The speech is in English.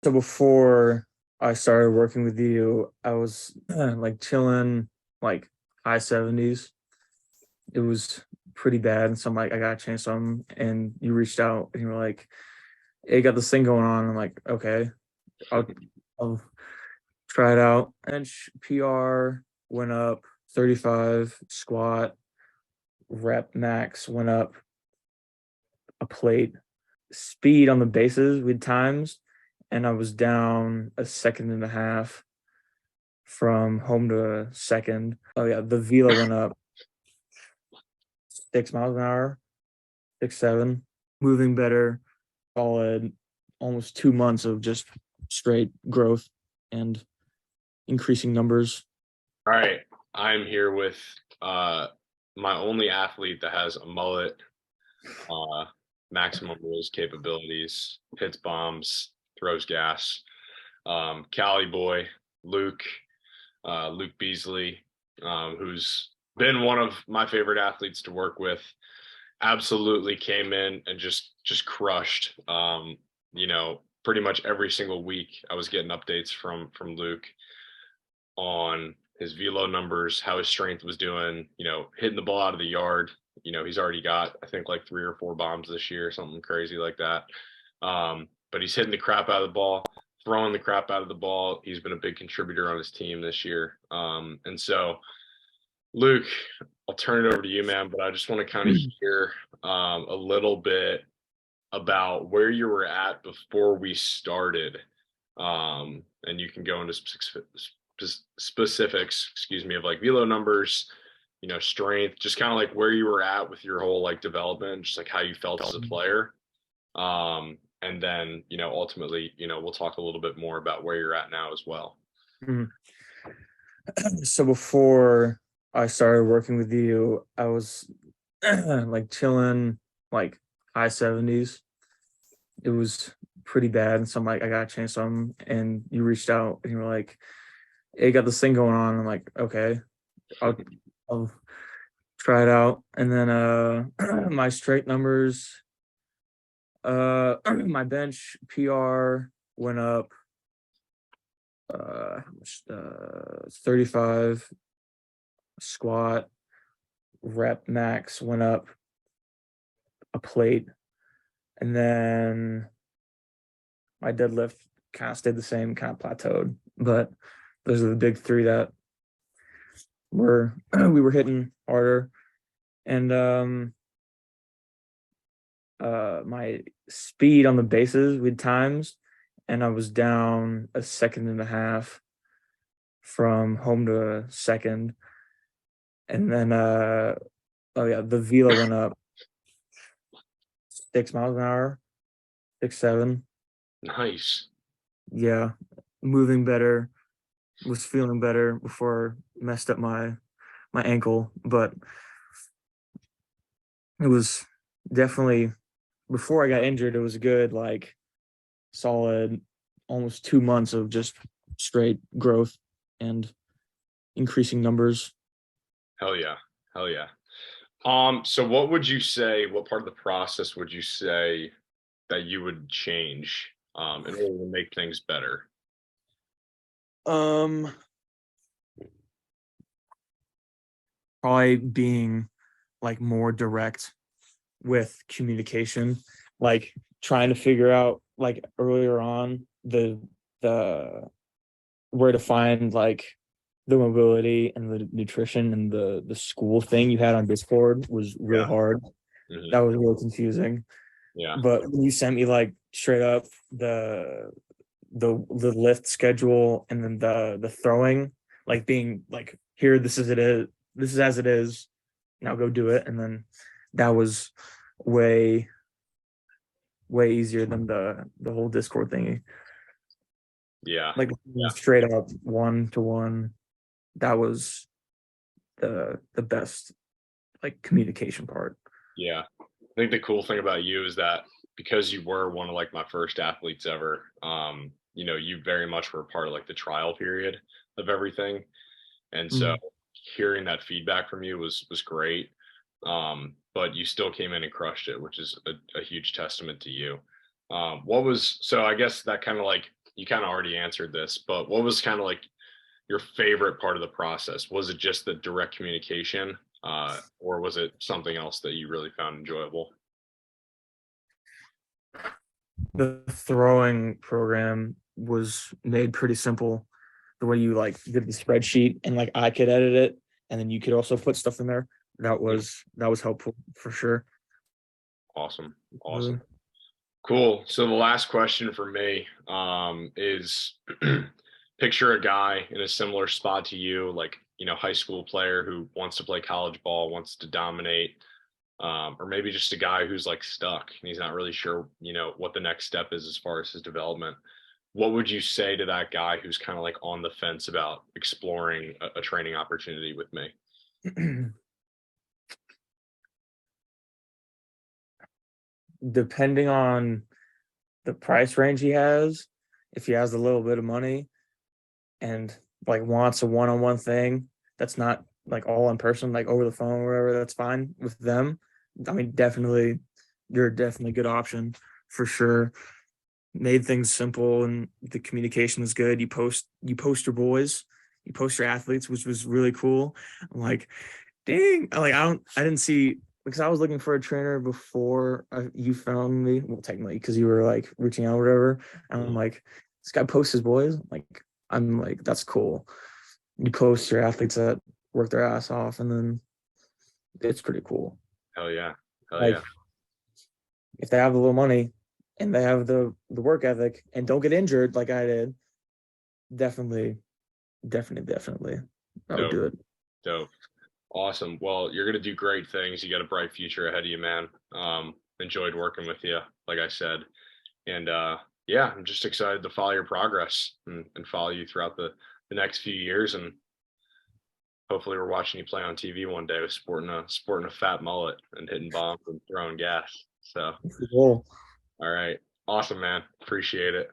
So before I started working with you, I was like chilling like high 70s. It was pretty bad. So I'm like, I gotta change something. And you reached out and you were like, hey, got this thing going on. I'm like, okay, I'll, I'll try it out. Bench PR went up 35, squat, rep max went up a plate. Speed on the bases with times, and I was down a second and a half from home to second. Oh yeah, the velo went up 6 miles an hour, 6, 7, moving better, solid, almost 2 months of just straight growth and increasing numbers. All right, I'm here with my only athlete that has a mullet, uh, maximum release capabilities, hits bombs, throws gas. Cali boy, Luke, Luke Beasley, who's been one of my favorite athletes to work with. Absolutely came in and just crushed. Pretty much every single week I was getting updates from Luke on his velo numbers, how his strength was doing, hitting the ball out of the yard. He's already got, I think, like 3 or 4 bombs this year, something crazy like that. But he's hitting the crap out of the ball, throwing the crap out of the ball. He's been a big contributor on his team this year. And so, Luke, I'll turn it over to you, man, but I just want to kind of hear a little bit about where you were at before we started. And you can go into specifics, excuse me, of like velo numbers, strength, just kind of like where you were at with your whole like development, just like how you felt as a player. And then, ultimately, we'll talk a little bit more about where you're at now as well. Mhm. So before I started working with you, I was like chilling like high 70s. It was pretty bad. So I'm like, I gotta change something. And you reached out and you were like, hey, got this thing going on. I'm like, okay, I'll, I'll try it out. And then my straight numbers, my bench PR went up 35, squat, rep max went up a plate, and then my deadlift kind of stayed the same, kind of plateaued. But those are the big three that were we were hitting harder. And my speed on the bases with times, and I was down a second and a half from home to second. And then oh yeah, the velo went up 6 miles an hour, 6, 7. Nice. Yeah, moving better, was feeling better before I messed up my ankle, but it was definitely before I got injured, it was a good like solid almost 2 months of just straight growth and increasing numbers. Hell yeah. Hell yeah. So what part of the process would you say that you would change in order to make things better? Um, Probably being like more direct with communication, like trying to figure out like earlier on the where to find like the mobility and the nutrition and the school thing you had on Discord was really Yeah. hard. That Hmm. was really confusing. Yeah. But when you sent me like straight up the lift schedule and then the throwing, like being like, here, this is as it is. Now go do it. And then that was way, way easier than the whole Discord thingy. Yeah. Like Yeah. straight up 1-to-1. That was the best like communication part. Yeah. I think the cool thing about you is that because you were one of like my first athletes ever, you very much were part of like the trial period of everything. And so Mhm. hearing that feedback from you was great. But you still came in and crushed it, which is a huge testament to you. What was so I guess that kind of like, you kind of already answered this, but what was kind of like your favorite part of the process? Was it just the direct communication, or was it something else that you really found enjoyable? The throwing program was made pretty simple. The way you like did the spreadsheet and like I could edit it, and then you could also put stuff in there. Mm, That was helpful for sure. awesome, awesome. Really. Cool. So the last question for me is picture a guy in a similar spot to you, like, high school player who wants to play college ball, wants to dominate, or maybe just a guy who's like stuck and he's not really sure, what the next step is as far as his development. What would you say to that guy who's kind of like on the fence about exploring a training opportunity with me? Depending on the price range he has, if he has a little bit of money and like wants a one-on-one thing that's not like all in person, like over the phone or whatever, that's fine with them. I mean, definitely, you're definitely a good option for sure. Made things simple and the communication was good. You post your boys, you post your athletes, which was really cool. I'm like, dang, I didn't see because I was looking for a trainer before you found me. Well, technically, because you were like reaching out or whatever. And I'm Mm, like, this guy posts his boys. I'm like, that's cool. You post your athletes that work their ass off, and then it's pretty cool. hell yeah. Hell Like yeah. if they have a little money and they have the work ethic and don't get injured like I did, definitely, definitely, I would Dope. do it. Dope. Awesome. Well, you're gonna do great things. You got a bright future ahead of you, man. Enjoyed working with you, like I said. And yeah, I'm just excited to follow your progress and follow you throughout the next few years. And hopefully we're watching you play on TV one day with sporting a fat mullet and hitting bombs and throwing gas. So Cool. all right. Awesome, man. Appreciate it.